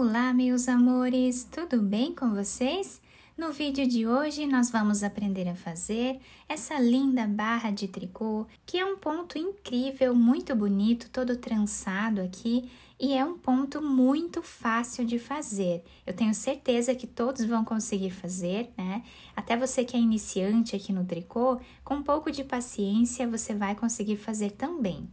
Olá, meus amores! Tudo bem com vocês? No vídeo de hoje, nós vamos aprender a fazer essa linda barra de tricô, que é um ponto incrível, muito bonito, todo trançado aqui, e é um ponto muito fácil de fazer. Eu tenho certeza que todos vão conseguir fazer, né? Até você que é iniciante aqui no tricô, com um pouco de paciência, você vai conseguir fazer também.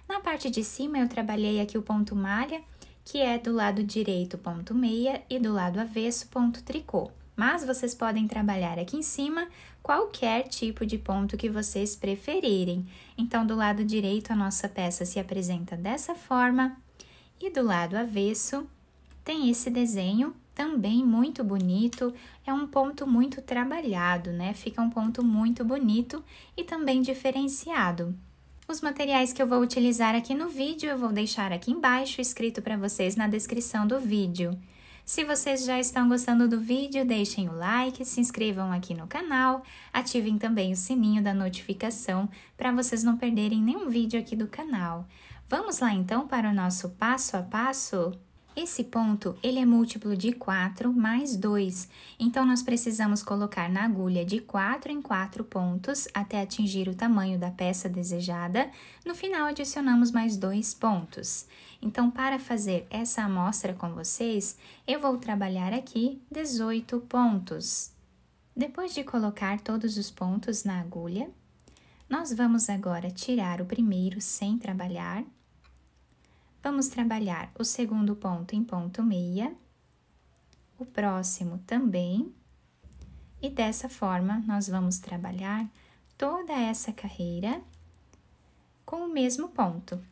Na parte de cima, eu trabalhei aqui o ponto malha, que é do lado direito ponto meia e do lado avesso ponto tricô. Mas vocês podem trabalhar aqui em cima qualquer tipo de ponto que vocês preferirem. Então, do lado direito, a nossa peça se apresenta dessa forma e do lado avesso tem esse desenho também muito bonito, é um ponto muito trabalhado, né? Fica um ponto muito bonito e também diferenciado. Os materiais que eu vou utilizar aqui no vídeo, eu vou deixar aqui embaixo, escrito para vocês na descrição do vídeo. Se vocês já estão gostando do vídeo, deixem o like, se inscrevam aqui no canal, ativem também o sininho da notificação para vocês não perderem nenhum vídeo aqui do canal. Vamos lá então para o nosso passo a passo? Esse ponto, ele é múltiplo de 4 mais 2, então nós precisamos colocar na agulha de 4 em 4 pontos até atingir o tamanho da peça desejada. No final, adicionamos mais 2 pontos. Então, para fazer essa amostra com vocês, eu vou trabalhar aqui 18 pontos. Depois de colocar todos os pontos na agulha, nós vamos agora tirar o primeiro sem trabalhar. Vamos trabalhar o segundo ponto em ponto meia, o próximo também, e dessa forma nós vamos trabalhar toda essa carreira com o mesmo ponto.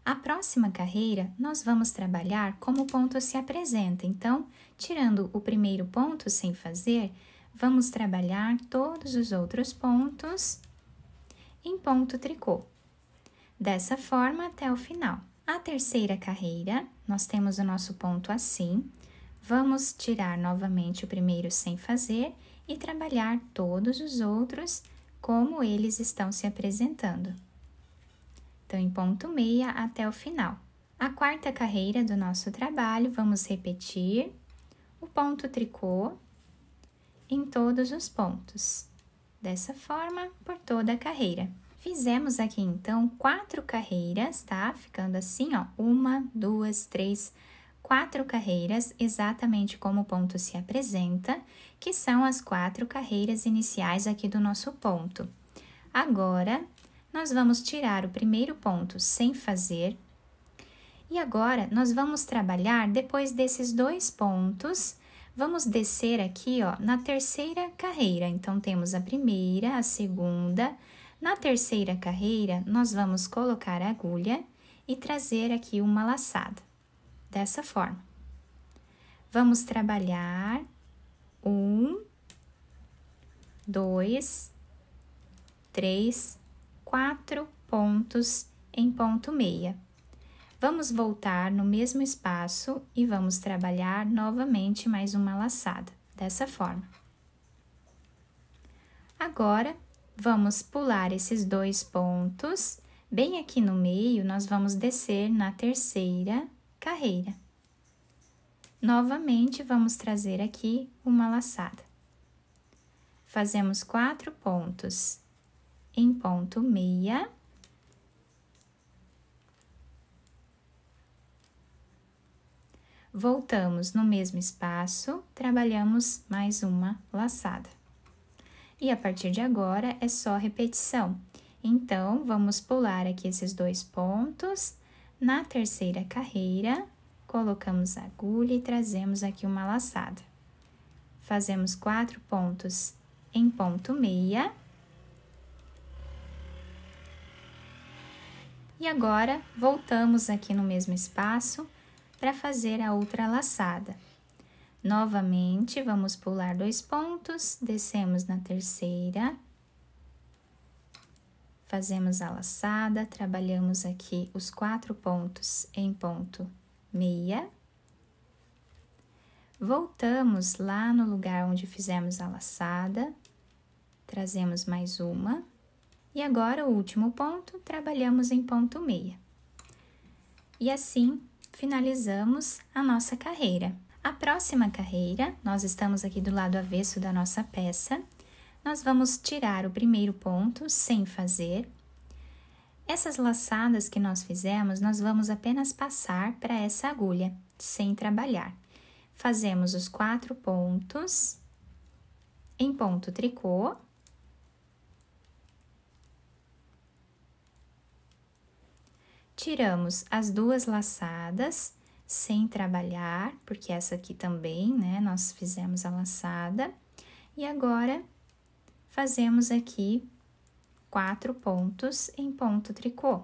A próxima carreira, nós vamos trabalhar como o ponto se apresenta, então, tirando o primeiro ponto sem fazer, vamos trabalhar todos os outros pontos em ponto tricô, dessa forma até o final. A terceira carreira, nós temos o nosso ponto assim, vamos tirar novamente o primeiro sem fazer e trabalhar todos os outros como eles estão se apresentando. Então, em ponto meia até o final. A quarta carreira do nosso trabalho, vamos repetir o ponto tricô em todos os pontos. Dessa forma, por toda a carreira. Fizemos aqui, então, 4 carreiras, tá? Ficando assim, ó, 1, 2, 3, 4 carreiras, exatamente como o ponto se apresenta, que são as 4 carreiras iniciais aqui do nosso ponto. Agora, nós vamos tirar o primeiro ponto sem fazer, e agora, nós vamos trabalhar, depois desses 2 pontos, vamos descer aqui, ó, na terceira carreira. Então, temos a primeira, a segunda. Na terceira carreira, nós vamos colocar a agulha e trazer aqui uma laçada, dessa forma. Vamos trabalhar 1, 2, 3, 4 pontos em ponto meia. Vamos voltar no mesmo espaço e vamos trabalhar novamente mais uma laçada, dessa forma. Agora, vamos pular esses 2 pontos, bem aqui no meio, nós vamos descer na terceira carreira. Novamente, vamos trazer aqui uma laçada. Fazemos 4 pontos em ponto meia. Voltamos no mesmo espaço, trabalhamos mais uma laçada. E a partir de agora, é só repetição. Então, vamos pular aqui esses 2 pontos. Na terceira carreira, colocamos a agulha e trazemos aqui uma laçada. Fazemos 4 pontos em ponto meia. E agora, voltamos aqui no mesmo espaço para fazer a outra laçada. Novamente, vamos pular 2 pontos, descemos na terceira, fazemos a laçada, trabalhamos aqui os 4 pontos em ponto meia, voltamos lá no lugar onde fizemos a laçada, trazemos mais uma, e agora o último ponto, trabalhamos em ponto meia. E assim finalizamos a nossa carreira. A próxima carreira, nós estamos aqui do lado avesso da nossa peça, nós vamos tirar o primeiro ponto sem fazer. Essas laçadas que nós fizemos, nós vamos apenas passar para essa agulha, sem trabalhar. Fazemos os 4 pontos em ponto tricô. Tiramos as 2 laçadas sem trabalhar, porque essa aqui também, né, nós fizemos a laçada. E agora, fazemos aqui 4 pontos em ponto tricô.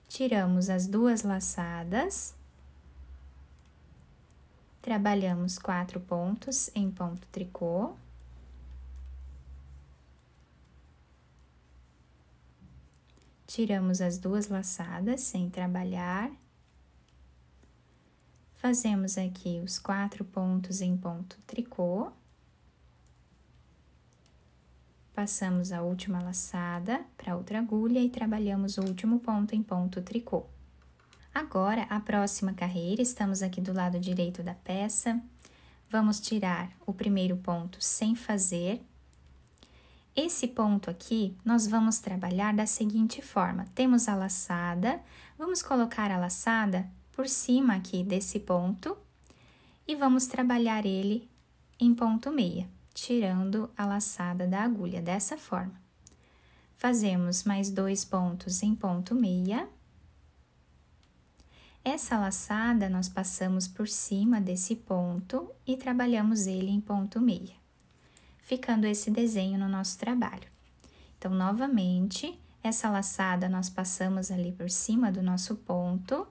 Tiramos as 2 laçadas, trabalhamos 4 pontos em ponto tricô. Tiramos as 2 laçadas sem trabalhar. Fazemos aqui os 4 pontos em ponto tricô. Passamos a última laçada para outra agulha e trabalhamos o último ponto em ponto tricô. Agora, a próxima carreira, estamos aqui do lado direito da peça. Vamos tirar o primeiro ponto sem fazer. Esse ponto aqui, nós vamos trabalhar da seguinte forma. Temos a laçada, vamos colocar a laçada por cima aqui desse ponto e vamos trabalhar ele em ponto meia, tirando a laçada da agulha, dessa forma. Fazemos mais 2 pontos em ponto meia. Essa laçada, nós passamos por cima desse ponto e trabalhamos ele em ponto meia, ficando esse desenho no nosso trabalho. Então, novamente, essa laçada nós passamos ali por cima do nosso ponto,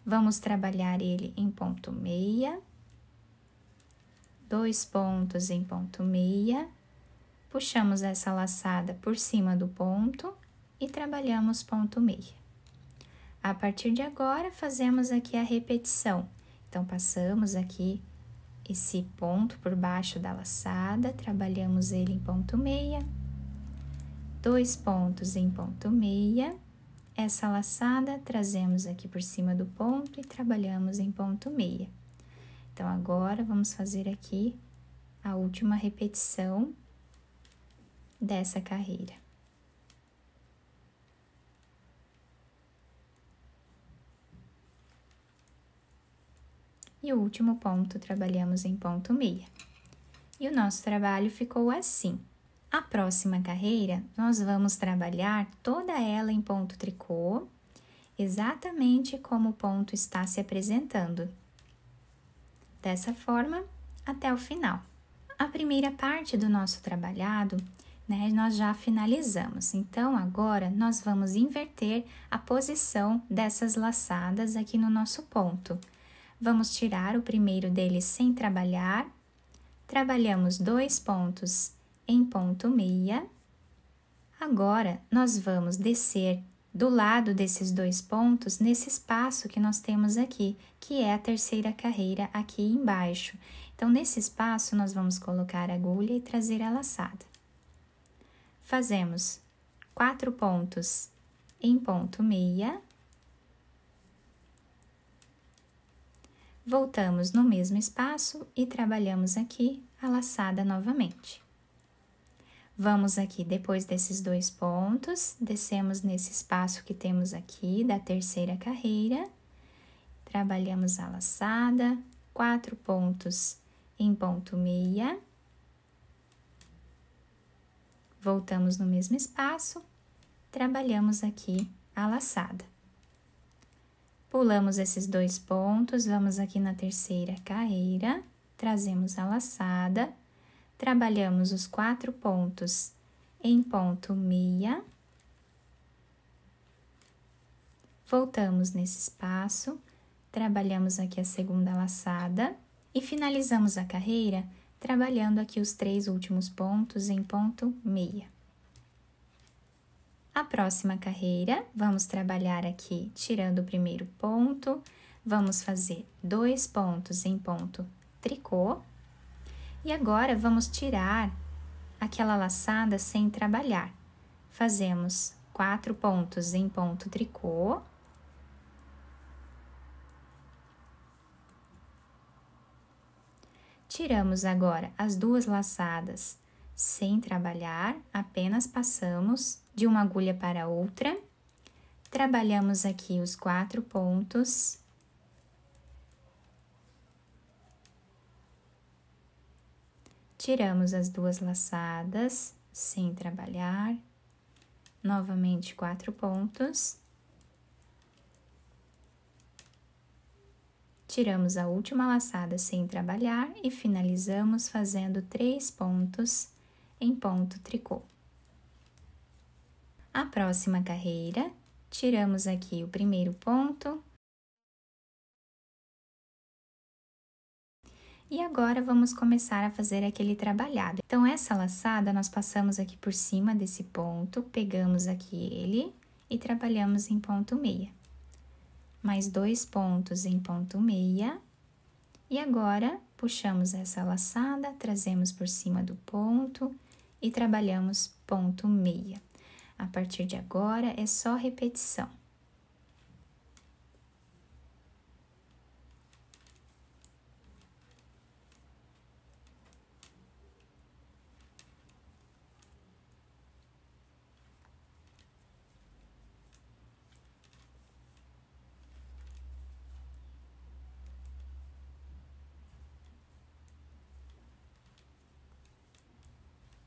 vamos trabalhar ele em ponto meia, 2 pontos em ponto meia, puxamos essa laçada por cima do ponto e trabalhamos ponto meia. A partir de agora, fazemos aqui a repetição. Então, passamos aqui esse ponto por baixo da laçada, trabalhamos ele em ponto meia, 2 pontos em ponto meia, essa laçada trazemos aqui por cima do ponto e trabalhamos em ponto meia. Então, agora, vamos fazer aqui a última repetição dessa carreira. E o último ponto, trabalhamos em ponto meia. E o nosso trabalho ficou assim. A próxima carreira, nós vamos trabalhar toda ela em ponto tricô, exatamente como o ponto está se apresentando. Dessa forma, até o final. A primeira parte do nosso trabalhado, né, nós já finalizamos. Então, agora, nós vamos inverter a posição dessas laçadas aqui no nosso ponto. Vamos tirar o primeiro deles sem trabalhar, trabalhamos 2 pontos em ponto meia. Agora, nós vamos descer do lado desses 2 pontos nesse espaço que nós temos aqui, que é a terceira carreira aqui embaixo. Então, nesse espaço, nós vamos colocar a agulha e trazer a laçada. Fazemos 4 pontos em ponto meia. Voltamos no mesmo espaço e trabalhamos aqui a laçada novamente. Vamos aqui, depois desses 2 pontos, descemos nesse espaço que temos aqui da terceira carreira, trabalhamos a laçada, 4 pontos em ponto meia, voltamos no mesmo espaço, trabalhamos aqui a laçada. Pulamos esses 2 pontos, vamos aqui na terceira carreira, trazemos a laçada, trabalhamos os 4 pontos em ponto meia, voltamos nesse espaço, trabalhamos aqui a segunda laçada e finalizamos a carreira trabalhando aqui os 3 últimos pontos em ponto meia. A próxima carreira, vamos trabalhar aqui tirando o primeiro ponto, vamos fazer 2 pontos em ponto tricô. E agora, vamos tirar aquela laçada sem trabalhar. Fazemos 4 pontos em ponto tricô. Tiramos agora as 2 laçadas sem trabalhar, apenas passamos de uma agulha para outra. Trabalhamos aqui os 4 pontos. Tiramos as 2 laçadas sem trabalhar, novamente 4 pontos. Tiramos a última laçada sem trabalhar e finalizamos fazendo 3 pontos em ponto tricô. A próxima carreira, tiramos aqui o primeiro ponto. E agora, vamos começar a fazer aquele trabalhado. Então, essa laçada, nós passamos aqui por cima desse ponto, pegamos aqui ele e trabalhamos em ponto meia. Mais 2 pontos em ponto meia. E agora, puxamos essa laçada, trazemos por cima do ponto e trabalhamos ponto meia. A partir de agora, é só repetição.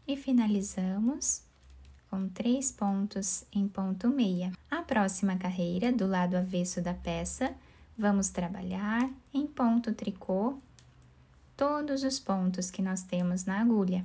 E finalizamos com 3 pontos em ponto meia. A próxima carreira, do lado avesso da peça, vamos trabalhar em ponto tricô todos os pontos que nós temos na agulha.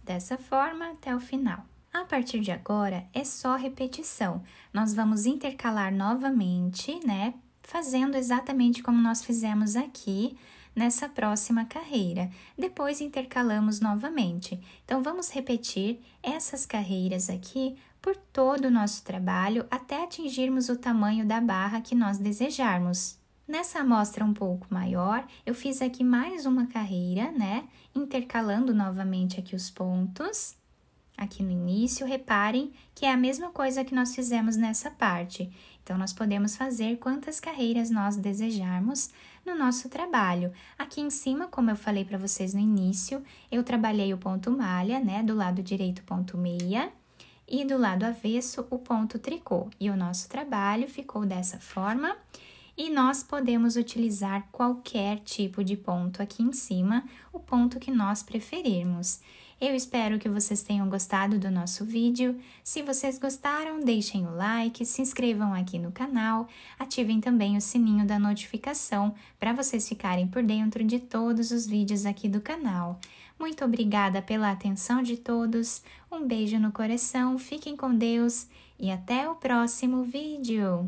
Dessa forma, até o final. A partir de agora, é só repetição. Nós vamos intercalar novamente, né? Fazendo exatamente como nós fizemos aqui nessa próxima carreira. Depois, intercalamos novamente. Então, vamos repetir essas carreiras aqui por todo o nosso trabalho até atingirmos o tamanho da barra que nós desejarmos. Nessa amostra um pouco maior, eu fiz aqui mais uma carreira, né? Intercalando novamente aqui os pontos. Aqui no início, reparem que é a mesma coisa que nós fizemos nessa parte. Então, nós podemos fazer quantas carreiras nós desejarmos no nosso trabalho. Aqui em cima, como eu falei para vocês no início, eu trabalhei o ponto malha, né? Do lado direito, ponto meia, e do lado avesso, o ponto tricô. E o nosso trabalho ficou dessa forma. E nós podemos utilizar qualquer tipo de ponto aqui em cima, o ponto que nós preferirmos. Eu espero que vocês tenham gostado do nosso vídeo. Se vocês gostaram, deixem o like, se inscrevam aqui no canal, ativem também o sininho da notificação para vocês ficarem por dentro de todos os vídeos aqui do canal. Muito obrigada pela atenção de todos, um beijo no coração, fiquem com Deus e até o próximo vídeo!